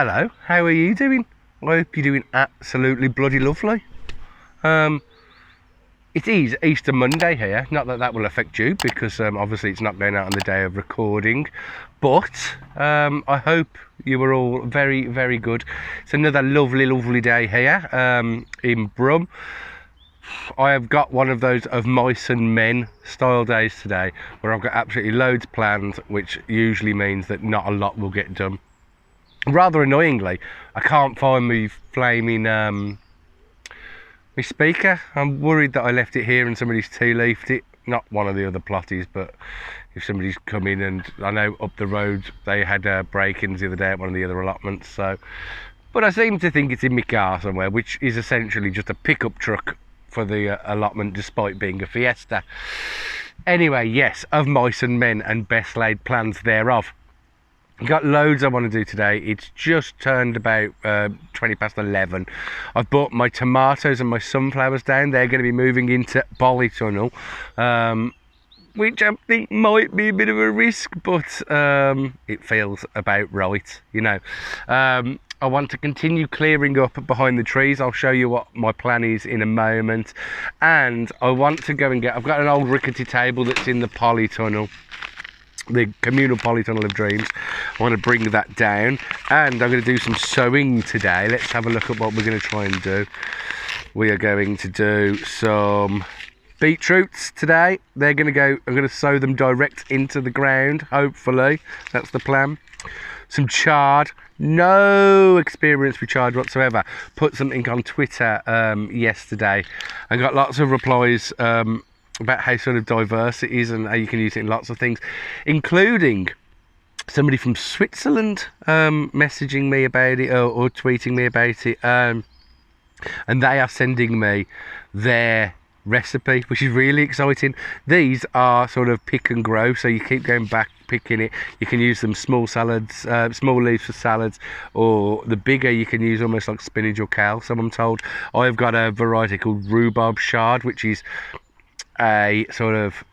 hello, how are you doing? I hope you're doing absolutely bloody lovely. It is Easter Monday here, not that that will affect you because obviously it's not going out on the day of recording, but I hope you were all very, very good. It's another lovely day here in Brum. I have got one of those of mice and men style days today where I've got absolutely loads planned, which usually means that not a lot will get done. Rather annoyingly, I can't find my flaming my speaker. I'm worried that I left it here and somebody's two-leafed it. Not one of the other plotties, but if somebody's come in, and I know up the road they had break-ins the other day at one of the other allotments. So, but I seem to think it's in my car somewhere, which is essentially just a pickup truck for the allotment, despite being a Fiesta. Anyway, yes, of mice and men and best laid plans thereof. Got loads I want to do today. It's just turned about 20 past 11. I've brought my tomatoes and my sunflowers down. They're going to be moving into polytunnel, which I think might be a bit of a risk, but it feels about right, you know. I want to continue clearing up behind the trees. I'll show you what my plan is in a moment. And I want to go and I've got an old rickety table that's in the polytunnel, the communal polytunnel of dreams. I want to bring that down, and I'm going to do some sowing today. Let's have a look at what we're going to try and do. We are going to do some beetroots today. They're going to go, I'm going to sow them direct into the ground, hopefully. That's the plan. Some chard. No experience with chard whatsoever. Put something on Twitter yesterday. I got lots of replies about how sort of diverse it is and how you can use it in lots of things, including somebody from Switzerland messaging me about it or tweeting me about it, and they are sending me their recipe, which is really exciting. These are sort of pick and grow, so you keep going back picking it. You can use them small salads, small leaves for salads, or the bigger you can use almost like spinach or kale, so I'm told. I've got a variety called rhubarb chard, which is a sort of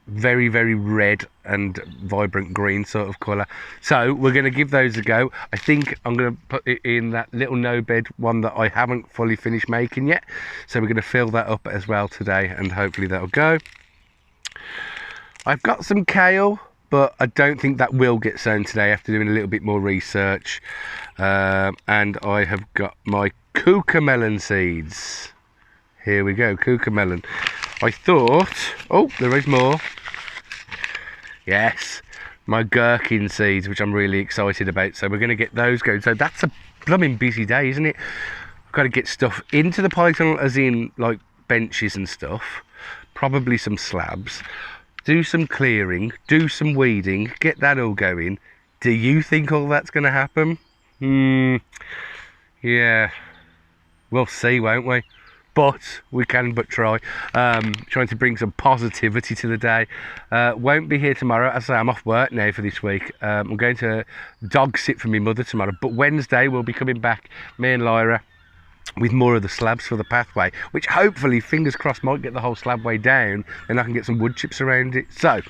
very, very red and vibrant green sort of colour. So we're going to give those a go. I think I'm going to put it in that little no bed one that I haven't fully finished making yet. So we're going to fill that up as well today, and hopefully that'll go. I've got some kale, but I don't think that will get sown today after doing a little bit more research. And I have got my cucamelon seeds. Here we go, cucamelon. I thought, oh, there is more. Yes, my gherkin seeds, which I'm really excited about. So we're going to get those going. So that's a blooming busy day, isn't it? I've got to get stuff into the polytunnel, as in like benches and stuff. Probably some slabs. Do some clearing, do some weeding, get that all going. Do you think all that's going to happen? Yeah, we'll see, won't we? But we can but try. Trying to bring some positivity to the day. Won't be here tomorrow. As I say, I'm off work now for this week. I'm going to dog sit for my mother tomorrow. But Wednesday we'll be coming back, me and Lyra, with more of the slabs for the pathway, which hopefully, fingers crossed, might get the whole slabway down, and I can get some wood chips around it. So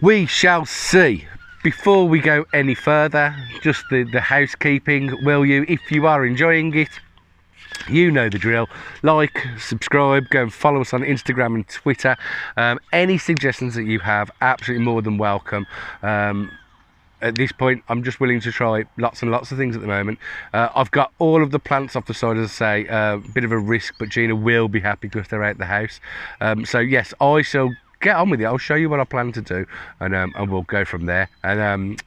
we shall see. Before we go any further, just the housekeeping, will you, if you are enjoying it, you know the drill. Like, subscribe, go and follow us on Instagram and Twitter. Any suggestions that you have, absolutely more than welcome. At this point, I'm just willing to try lots and lots of things at the moment. I've got all of the plants off the side, as I say, bit of a risk, but Gina will be happy because they're out the house. So yes, I shall get on with it. I'll show you what I plan to do, and we'll go from there. And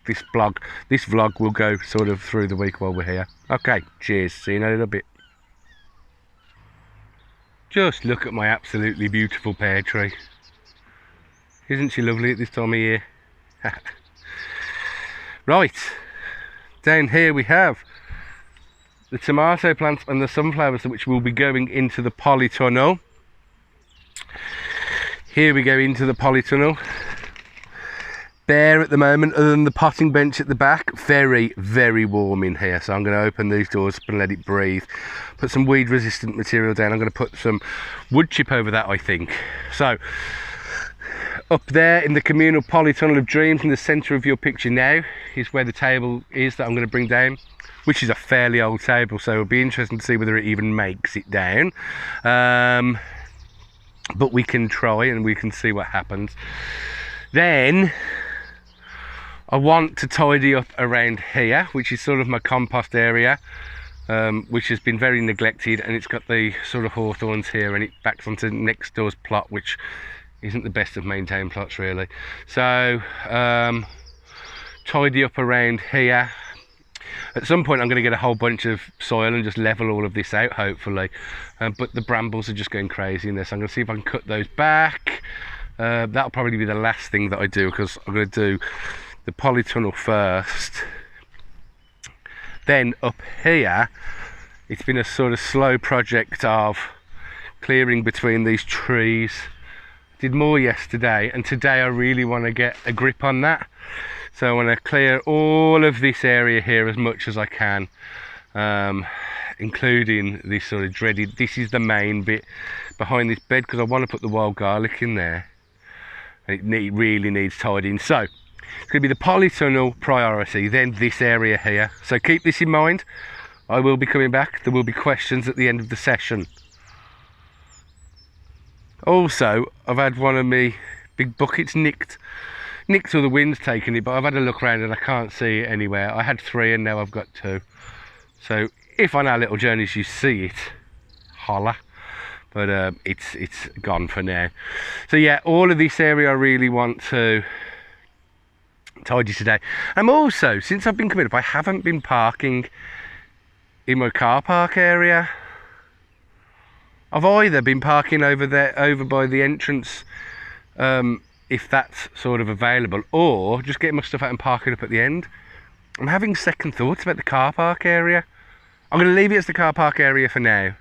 this vlog will go sort of through the week while we're here. Okay, cheers. See you in a little bit. Just look at my absolutely beautiful pear tree. Isn't she lovely at this time of year? Right, down here we have the tomato plants and the sunflowers, which will be going into the polytunnel. Here we go into the polytunnel. Bare at the moment, other than the potting bench at the back. Very, very warm in here, so I'm going to open these doors up and let it breathe. Put some weed resistant material down. I'm going to put some wood chip over that, I think. So Up there in the communal polytunnel of dreams in the centre of your picture now is where the table is that I'm going to bring down, which is a fairly old table, so it'll be interesting to see whether it even makes it down. But we can try and we can see what happens. Then I want to tidy up around here, which is sort of my compost area, which has been very neglected, and it's got the sort of hawthorns here and it backs onto next door's plot, which isn't the best of maintained plots really. So tidy up around here. At some point I'm going to get a whole bunch of soil and just level all of this out, hopefully, but the brambles are just going crazy in this. I'm going to see if I can cut those back. That'll probably be the last thing that I do, because I'm going to do the polytunnel first. Then up here it's been a sort of slow project of clearing between these trees. Did more yesterday, and today I really want to get a grip on that. So I want to clear all of this area here as much as I can, including this sort of dreaded, this is the main bit behind this bed, because I want to put the wild garlic in there, and it really needs tidying. So it's going to be the polytunnel priority, then this area here. So keep this in mind. I will be coming back. There will be questions at the end of the session. Also, I've had one of my big buckets nicked or the wind's taken it, but I've had a look around and I can't see it anywhere. I had 3 and now I've got 2. So if on our little journeys you see it, holla. But it's gone for now. So yeah, all of this area I really want to tidy today. I'm also, since I've been coming up, I haven't been parking in my car park area. I've either been parking over there, over by the entrance, if that's sort of available, or just getting my stuff out and parking up at the end. I'm having second thoughts about the car park area. I'm going to leave it as the car park area for now.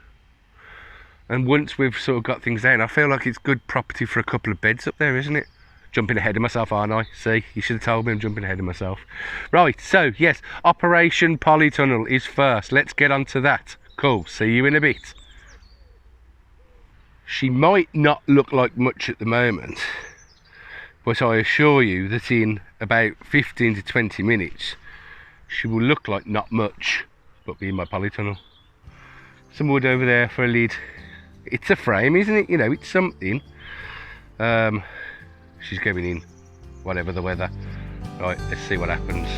And once we've sort of got things down, I feel like it's good property for a couple of beds up there, isn't it? Jumping ahead of myself, aren't I? See, you should have told me I'm jumping ahead of myself. Right, so yes, Operation Polytunnel is first. Let's get on to that. Cool, see you in a bit. She might not look like much at the moment, but I assure you that in about 15 to 20 minutes, she will look like not much, but be in my polytunnel. Some wood over there for a lid. It's a frame, isn't it? You know, it's something. She's going in, whatever the weather. Right, let's see what happens.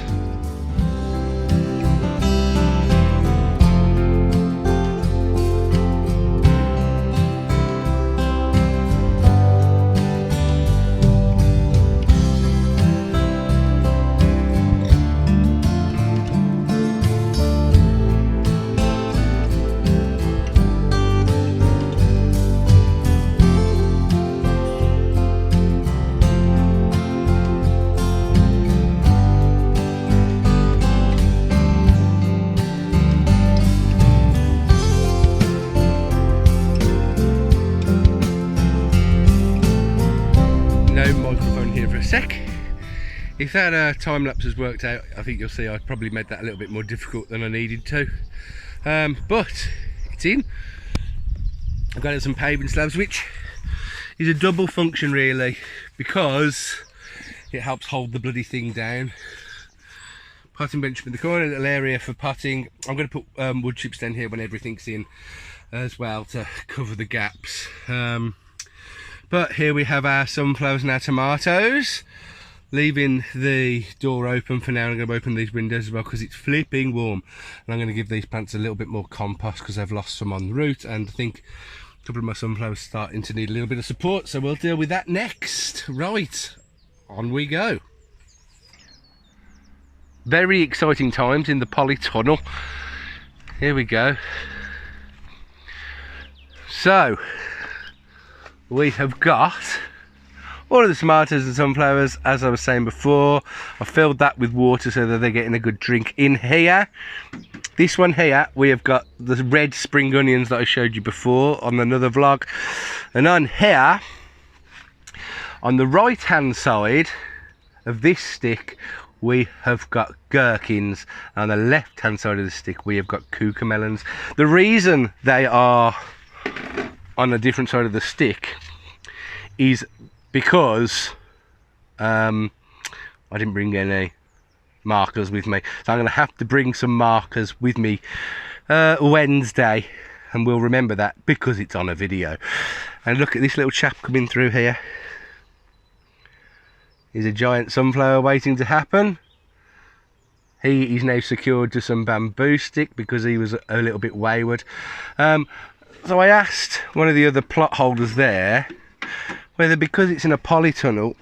If that time lapse has worked out, I think you'll see I probably made that a little bit more difficult than I needed to. But it's in. I've got some paving slabs, which is a double function really, because it helps hold the bloody thing down. Potting bench in the corner, little area for potting. I'm going to put wood chips down here when everything's in as well to cover the gaps. But here we have our sunflowers and our tomatoes. Leaving the door open for now. I'm going to open these windows as well because it's flipping warm, and I'm going to give these plants a little bit more compost because I've lost some on the root, and I think a couple of my sunflowers starting to need a little bit of support, so we'll deal with that next. Right, on we go. Very exciting times in the polytunnel. Here we go. So we have got all of the tomatoes and sunflowers, as I was saying before. I filled that with water so that they're getting a good drink. In here, this one here, we have got the red spring onions that I showed you before on another vlog. And on here, on the right hand side of this stick, we have got gherkins. On the left hand side of the stick, we have got cucamelons. The reason they are on a different side of the stick is because I didn't bring any markers with me, so I'm going to have to bring some markers with me Wednesday, and we'll remember that because it's on a video. And look at this little chap coming through here. He's a giant sunflower waiting to happen. He is now secured to some bamboo stick because he was a little bit wayward. So I asked one of the other plot holders there whether, because it's in a polytunnel,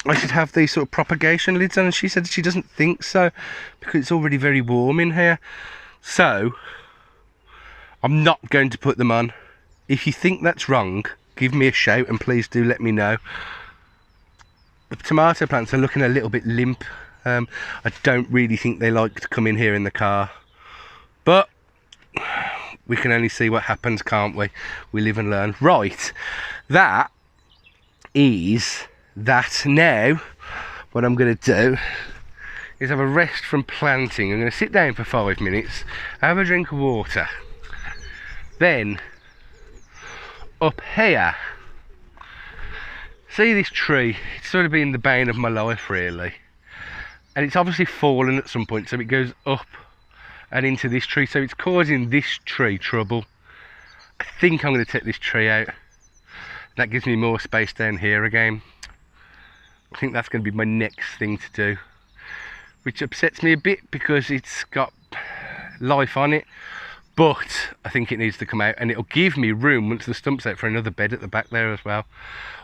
I should have these sort of propagation lids on, and she said she doesn't think so because it's already very warm in here. So I'm not going to put them on. If you think that's wrong, give me a shout and please do let me know. The tomato plants are looking a little bit limp. I don't really think they like to come in here in the car, but we can only see what happens, can't we? We live and learn. Right, that is that. Now what I'm going to do is have a rest from planting. I'm going to sit down for 5 minutes, have a drink of water, then up here, see this tree? It's sort of been the bane of my life really, and it's obviously fallen at some point, so it goes up and into this tree, so it's causing this tree trouble. I think I'm going to take this tree out. That gives me more space down here again. I think that's going to be my next thing to do, which upsets me a bit because it's got life on it, but I think it needs to come out, and it'll give me room once the stump's out for another bed at the back there as well,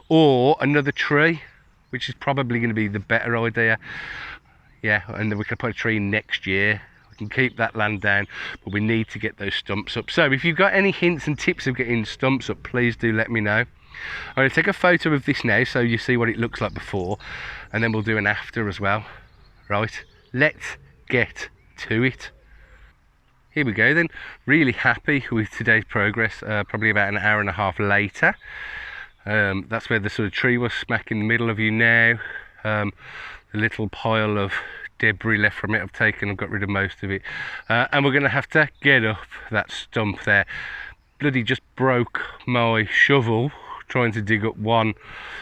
or another tree, which is probably going to be the better idea. Yeah, and then we can put a tree next year. We can keep that land down, but we need to get those stumps up. So if you've got any hints and tips of getting stumps up, please do let me know. I'm going to take a photo of this now so you see what it looks like before, and then we'll do an after as well. Right, let's get to it. Here we go then. Really happy with today's progress. Probably about an hour and a half later. That's where the sort of tree was, smack in the middle of you now. The little pile of debris left from it I've got rid of most of it, and we're going to have to get up that stump there. Bloody just broke my shovel trying to dig up one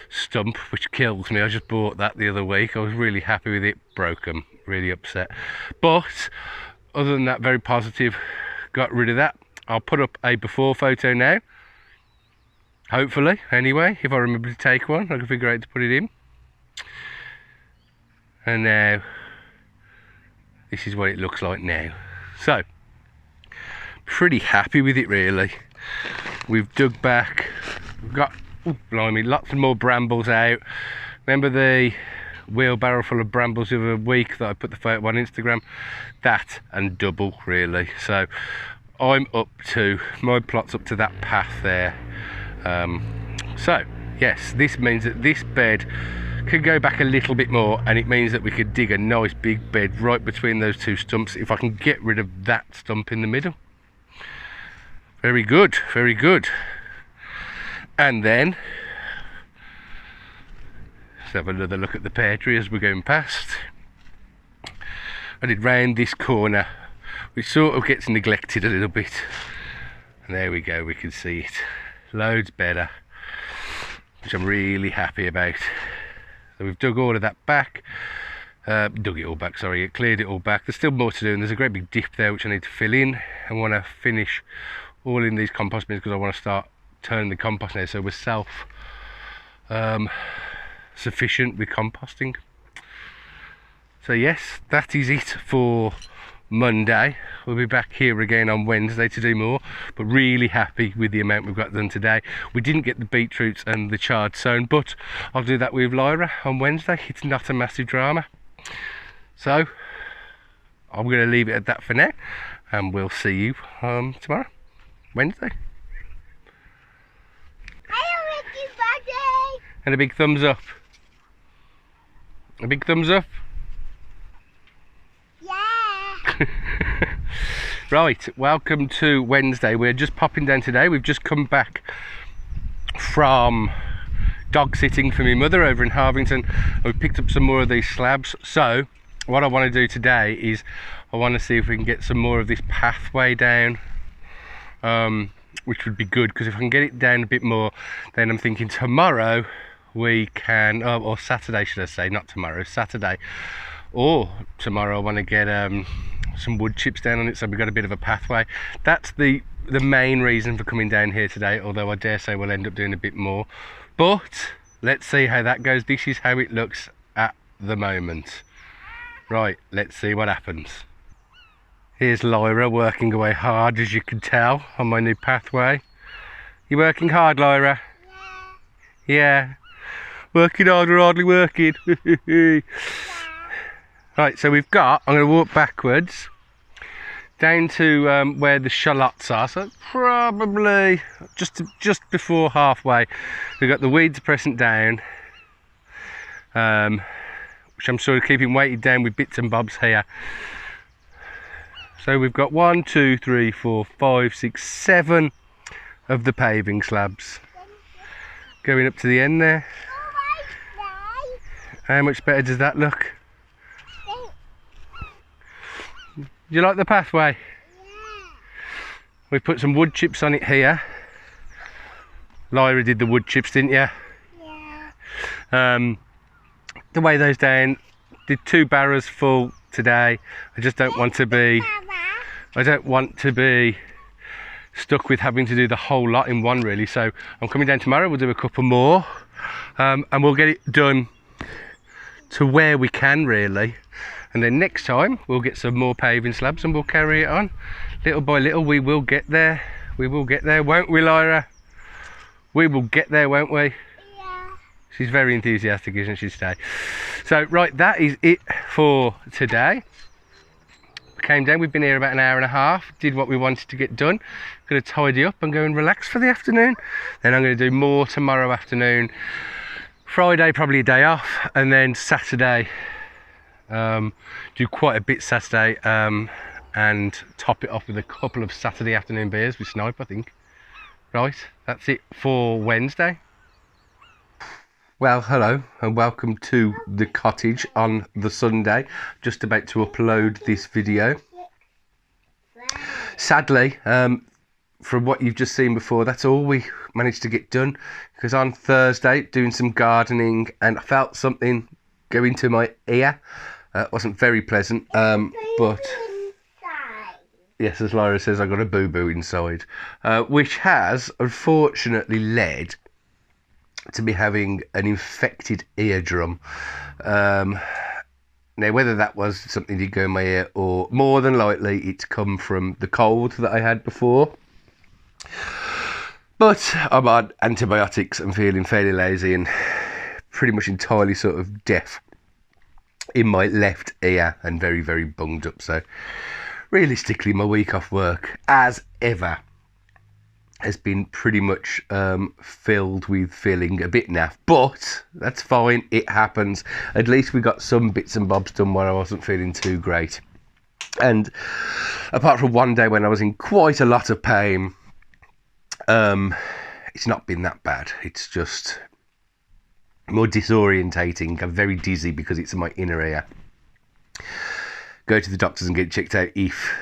stump, which kills me. I just bought that the other week. I was really happy with it. Broken, really upset, but other than that, very positive. Got rid of that. I'll put up a before photo now, hopefully. Anyway, if I remember to take one, I can figure out to put it in. And now this is what it looks like now. So pretty happy with it really. We've dug back, we've got, oh blimey, lots of more brambles out. Remember the wheelbarrow full of brambles the other week that I put the photo on Instagram? That and double really. So I'm up to, my plot's up to that path there. So yes, this means that this bed could go back a little bit more, and it means that we could dig a nice big bed right between those two stumps if I can get rid of that stump in the middle. Very good, very good. And then let's have another look at the pear tree as we're going past. I did round this corner, which sort of gets neglected a little bit, and there we go, we can see it loads better, which I'm really happy about. So we've dug all of that back, dug it all back, sorry, cleared it all back. There's still more to do, and there's a great big dip there which I need to fill in. I want to finish all in these compost bins because I want to start turning the compost now, so we're self sufficient with composting. So yes, that is it for Monday. We'll be back here again on Wednesday to do more, but really happy with the amount we've got done today. We didn't get the beetroots and the chard sown, but I'll do that with Lyra on Wednesday. It's not a massive drama. So I'm going to leave it at that for now, and we'll see you tomorrow, Wednesday. Hello, Ricky's birthday! And a big thumbs up. A big thumbs up. Right, welcome to Wednesday. We're just popping down today. We've just come back from dog sitting for my mother over in Harvington. We've picked up some more of these slabs. So what I want to do today is I want to see if we can get some more of this pathway down, which would be good, because if I can get it down a bit more, then I'm thinking tomorrow we can, or Saturday should I say, not tomorrow, Saturday or tomorrow, I want to get some wood chips down on it, so we've got a bit of a pathway. That's the main reason for coming down here today, although I dare say we'll end up doing a bit more. But let's see how that goes. This is how it looks at the moment. Right, let's see what happens. Here's Lyra working away hard, as you can tell, on my new pathway. You working hard, Lyra? Yeah. Yeah. Working hard or hardly working? Right, so we've got, I'm going to walk backwards down to where the shallots are, so probably just before halfway. We've got the weeds pressing down, which I'm sort of keeping weighted down with bits and bobs here. So we've got 1, 2, 3, 4, 5, 6, 7 of the paving slabs going up to the end there. How much better does that look? Do you like the pathway? Yeah. We put some wood chips on it here. Lyra did the wood chips, didn't you? Yeah. To weigh those down, did 2 barrows full today. I just don't want to be, stuck with having to do the whole lot in one really. So I'm coming down tomorrow, we'll do a couple more, and we'll get it done to where we can really. And then next time we'll get some more paving slabs and we'll carry it on. Little by little we will get there. We will get there, won't we, Lyra? We will get there, won't we? Yeah. She's very enthusiastic, isn't she, today? So, right, that is it for today. We came down, we've been here about an hour and a half, did what we wanted to get done. Going to tidy up and go and relax for the afternoon. Then I'm going to do more tomorrow afternoon. Friday, probably a day off. And then Saturday, do quite a bit Saturday, and top it off with a couple of Saturday afternoon beers with Snipe, I think. Right, that's it for Wednesday. Well, hello and welcome to the cottage on the Sunday. Just about to upload this video. Sadly, from what you've just seen before, that's all we managed to get done, because on Thursday doing some gardening and I felt something go into my ear. It wasn't very pleasant, but yes, as Lyra says, I got a boo-boo inside, which has unfortunately led to me having an infected eardrum. Now, whether that was something did go in my ear, or more than likely it's come from the cold that I had before. But I'm on antibiotics and feeling fairly lazy and pretty much entirely sort of deaf in my left ear and very, very bunged up. So realistically, my week off work, as ever, has been pretty much filled with feeling a bit naff, but that's fine, it happens. At least we got some bits and bobs done where I wasn't feeling too great. And apart from one day when I was in quite a lot of pain, it's not been that bad. It's just more disorientating. I'm very dizzy because it's in my inner ear. Go to the doctors and get it checked out if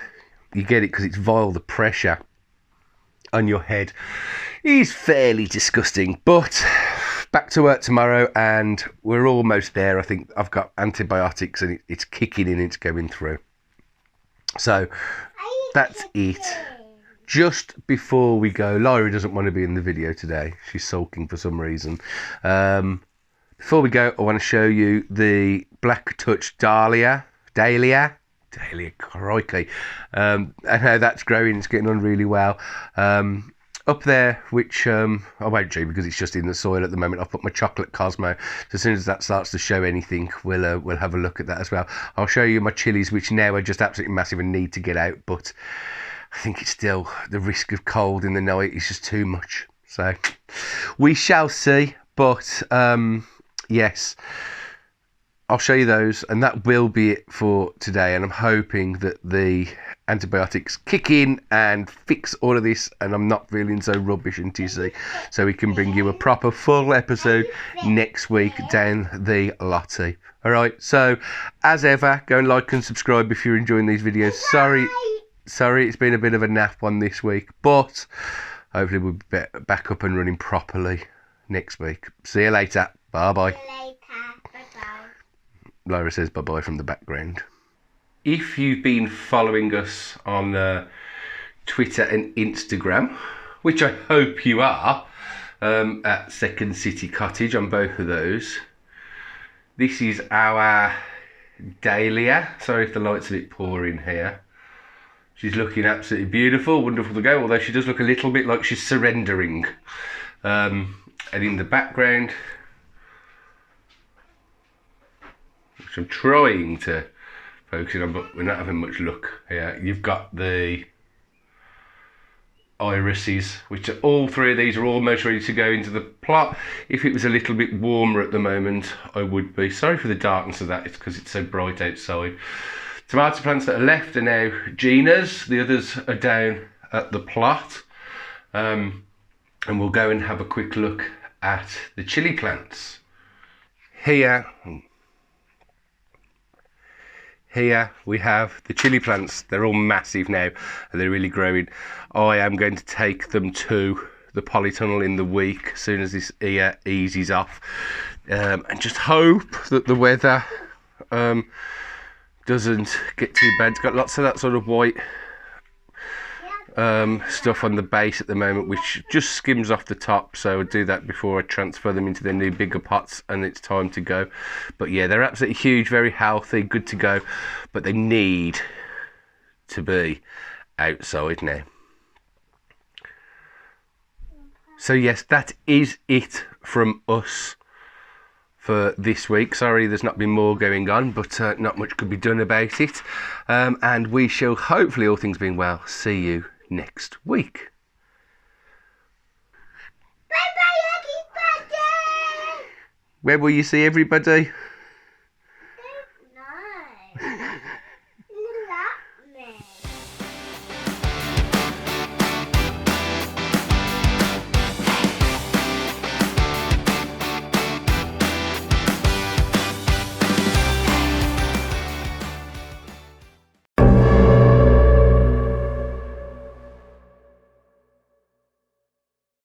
you get it, because it's vile. The pressure on your head is fairly disgusting. But back to work tomorrow and we're almost there. I think I've got antibiotics and it's kicking in, it's going through. So that's it. Just before we go, Lyra doesn't want to be in the video today. She's sulking for some reason. Before we go, I want to show you the Black Touch Dahlia, crikey. And how that's growing. It's getting on really well. Up there, which I won't do because it's just in the soil at the moment, I'll put my chocolate Cosmo. So as soon as that starts to show anything, we'll have a look at that as well. I'll show you my chilies, which now are just absolutely massive and need to get out, but I think it's still, the risk of cold in the night is just too much. So we shall see. But yes, I'll show you those, and that will be it for today. And I'm hoping that the antibiotics kick in and fix all of this, and I'm not feeling so rubbish and tizzy, so we can bring you a proper full episode next week down the Lottie. All right. So as ever, go and like and subscribe if you're enjoying these videos. Sorry, it's been a bit of a naff one this week, but hopefully we'll be back up and running properly next week. See you later. Bye bye. See you later. Bye-bye. Laura says bye bye from the background. If you've been following us on Twitter and Instagram, which I hope you are, at Second City Cottage on both of those, this is our Dahlia. Sorry if the light's a bit poor in here. She's looking absolutely beautiful, wonderful to go, although she does look a little bit like she's surrendering. And in the background, which I'm trying to focus on, but we're not having much luck here. You've got the irises, which are all three of these are almost ready to go into the plot. If it was a little bit warmer at the moment, I would be. Sorry for the darkness of that, it's because it's so bright outside. Tomato plants that are left are now Gina's, the others are down at the plot. And we'll go and have a quick look at the chilli plants. Here we have the chilli plants. They're all massive now and they're really growing. I am going to take them to the polytunnel in the week as soon as this ear eases off, and just hope that the weather doesn't get too bad. It's got lots of that sort of white stuff on the base at the moment, which just skims off the top, so I'll do that before I transfer them into their new bigger pots and it's time to go. But yeah, they're absolutely huge, very healthy, good to go, but they need to be outside now. So yes, that is it from us for this week. Sorry there's not been more going on, but not much could be done about it, and we shall hopefully, all things being well, see you next week. Bye-bye, everybody. Where will you see everybody?